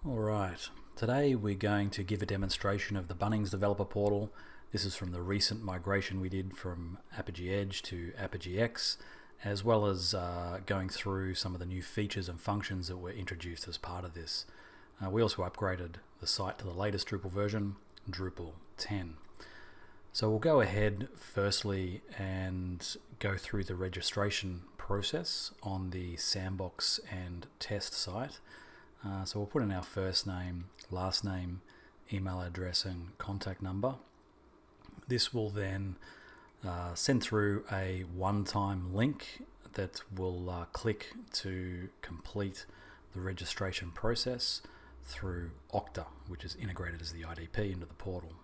Alright, today we're going to give a demonstration of the Bunnings Developer Portal. This is from the recent migration we did from Apigee Edge to Apigee X, as well as going through some of the new features and functions that were introduced as part of this. We also upgraded the site to the latest Drupal version, Drupal 10. So we'll go ahead firstly and go through the registration process on the Sandbox and Test site. So we'll put in our first name, last name, email address and contact number. This will then send through a one-time link that will click to complete the registration process through Okta, which is integrated as the IDP into the portal.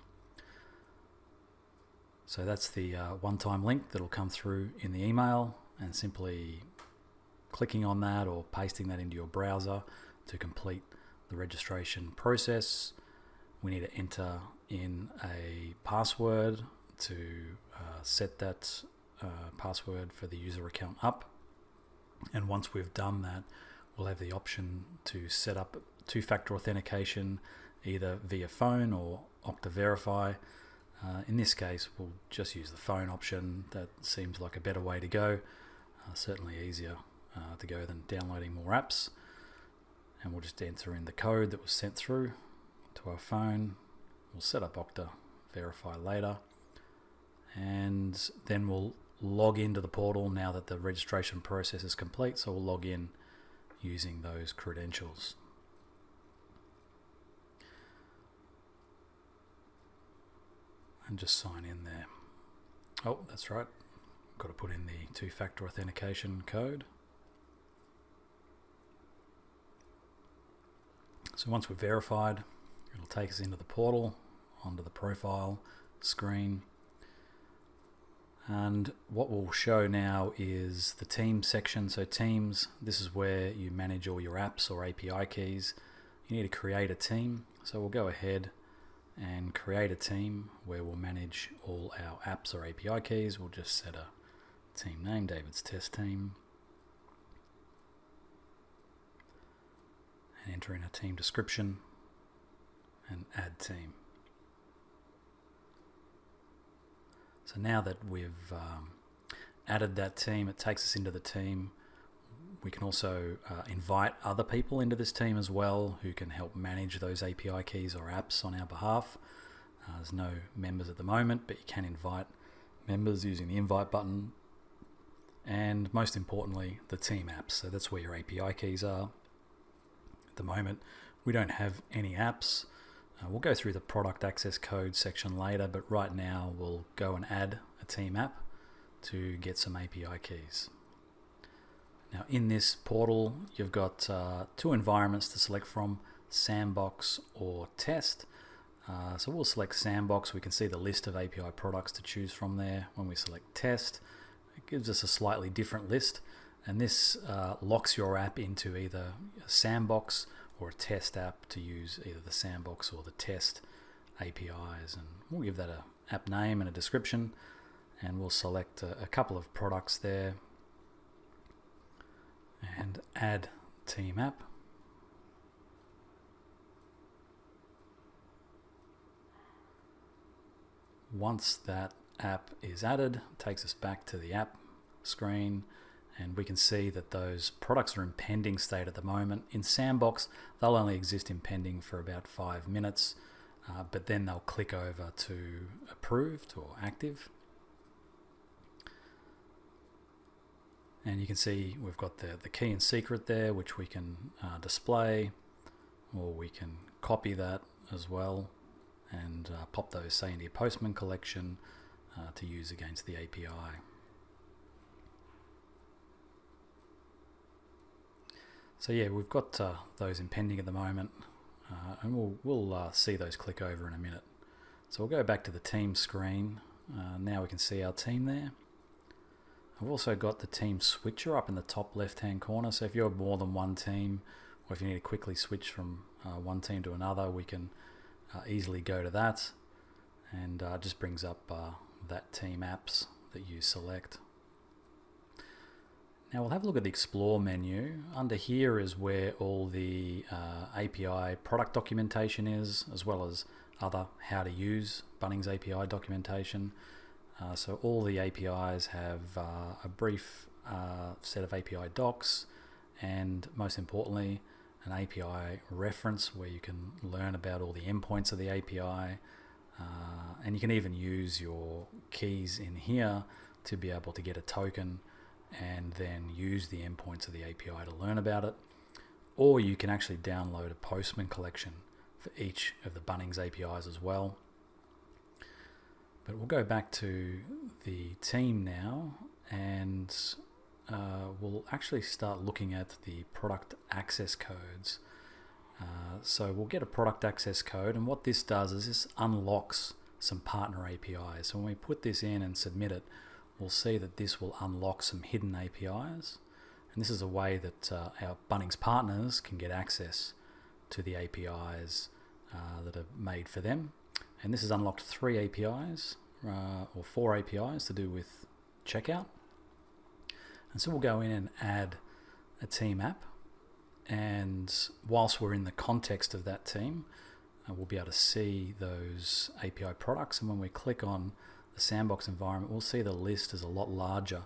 So that's the one-time link that will come through in the email, and simply clicking on that or pasting that into your browser to complete the registration process. We need to enter in a password to set that password for the user account up. And once we've done that, we'll have the option to set up two-factor authentication either via phone or Okta Verify. In this case, we'll just use the phone option. That seems like a better way to go. Certainly easier to go than downloading more apps. And we'll just enter in the code that was sent through to our phone. We'll set up Okta Verify later, and then we'll log into the portal now that the registration process is complete. So we'll log in using those credentials. And just sign in there. Oh, that's right. Got to put in the two-factor authentication code. So once we're verified, it'll take us into the portal, onto the profile screen. And what we'll show now is the Teams section. So Teams, this is where you manage all your apps or API keys. You need to create a team. So we'll go ahead and create a team where we'll manage all our apps or API keys. We'll just set a team name, David's Test Team. And enter in a team description and add team. So now that we've added that team, it takes us into the team. We can also invite other people into this team as well who can help manage those API keys or apps on our behalf. There's no members at the moment, but you can invite members using the invite button. And most importantly, the team apps. So that's where your API keys are. At the moment, we don't have any apps. We'll go through the product access code section later, but right now we'll go and add a team app to get some API keys. Now in this portal, you've got two environments to select from, Sandbox or Test. So we'll select Sandbox. We can see the list of API products to choose from there. When we select Test, it gives us a slightly different list. And this locks your app into either a Sandbox or a Test app to use either the Sandbox or the Test APIs. And we'll give that a app name and a description, and we'll select a couple of products there and add team app. Once that app is added, it takes us back to the app screen, and we can see that those products are in pending state at the moment. In Sandbox, they'll only exist in pending for about 5 minutes, but then they'll click over to approved or active. And you can see we've got the key and secret there, which we can display, or we can copy that as well and pop those, say, into your Postman collection to use against the API. So yeah, we've got those in pending at the moment, and we'll see those click over in a minute. So we'll go back to the team screen. Now we can see our team there. I've also got the team switcher up in the top left-hand corner. So if you're more than one team, or if you need to quickly switch from one team to another, we can easily go to that, and just brings up that team apps that you select. Now we'll have a look at the Explore menu. Under here is where all the API product documentation is, as well as other how to use Bunnings API documentation. So all the APIs have a brief set of API docs, and most importantly an API reference where you can learn about all the endpoints of the API, and you can even use your keys in here to be able to get a token and then use the endpoints of the API to learn about it. Or you can actually download a Postman collection for each of the Bunnings APIs as well. But we'll go back to the team now, and we'll actually start looking at the product access codes. So we'll get a product access code, and what this does is this unlocks some partner APIs. So when we put this in and submit it, we'll see that this will unlock some hidden APIs. And this is a way that our Bunnings partners can get access to the APIs that are made for them. And this has unlocked 3 APIs, or 4 APIs to do with checkout. And so we'll go in and add a team app. And whilst we're in the context of that team, we'll be able to see those API products. And when we click on the sandbox environment, we'll see the list is a lot larger.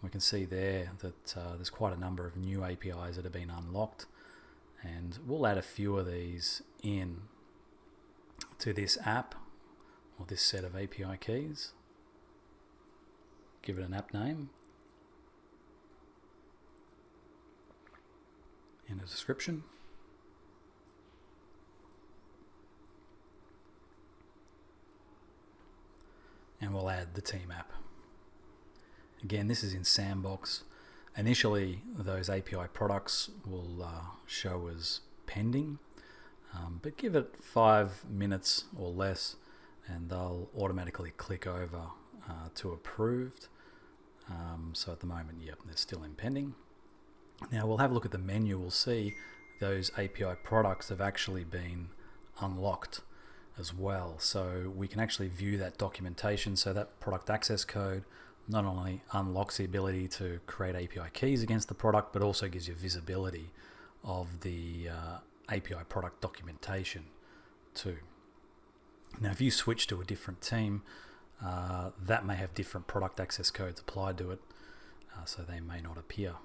We can see there that there's quite a number of new APIs that have been unlocked. And we'll add a few of these in to this app, or this set of API keys. Give it an app name and a description. And we'll add the team app. Again, this is in Sandbox. Initially, those API products will show as pending, but give it 5 minutes or less and they'll automatically click over to approved. So at the moment, yep, they're still in pending. Now we'll have a look at the menu. We'll see those API products have actually been unlocked as well. So we can actually view that documentation. So that product access code not only unlocks the ability to create API keys against the product, but also gives you visibility of the API product documentation too. Now, if you switch to a different team, that may have different product access codes applied to it, so they may not appear.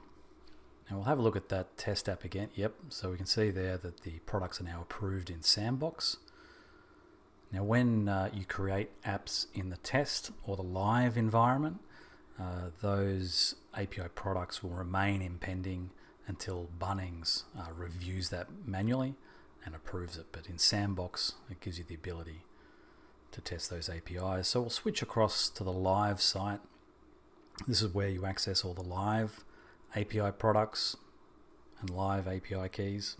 Now we'll have a look at that test app again. Yep, so we can see there that the products are now approved in Sandbox. Now when you create apps in the test or the live environment, those API products will remain in pending until Bunnings reviews that manually and approves it. But in Sandbox, it gives you the ability to test those APIs. So we'll switch across to the live site. This is where you access all the live API products and live API keys.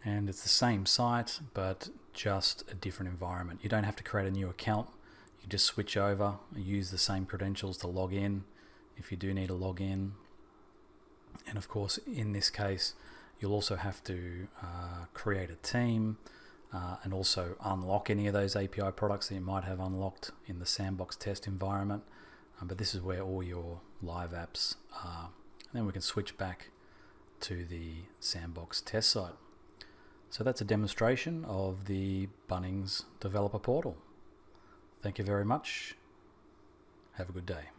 And it's the same site, but just a different environment. You don't have to create a new account. You just switch over and use the same credentials to log in if you do need to log in. And of course, in this case, you'll also have to create a team and also unlock any of those API products that you might have unlocked in the Sandbox test environment. But this is where all your live apps are. And then we can switch back to the Sandbox test site. So that's a demonstration of the Bunnings Developer Portal. Thank you very much. Have a good day.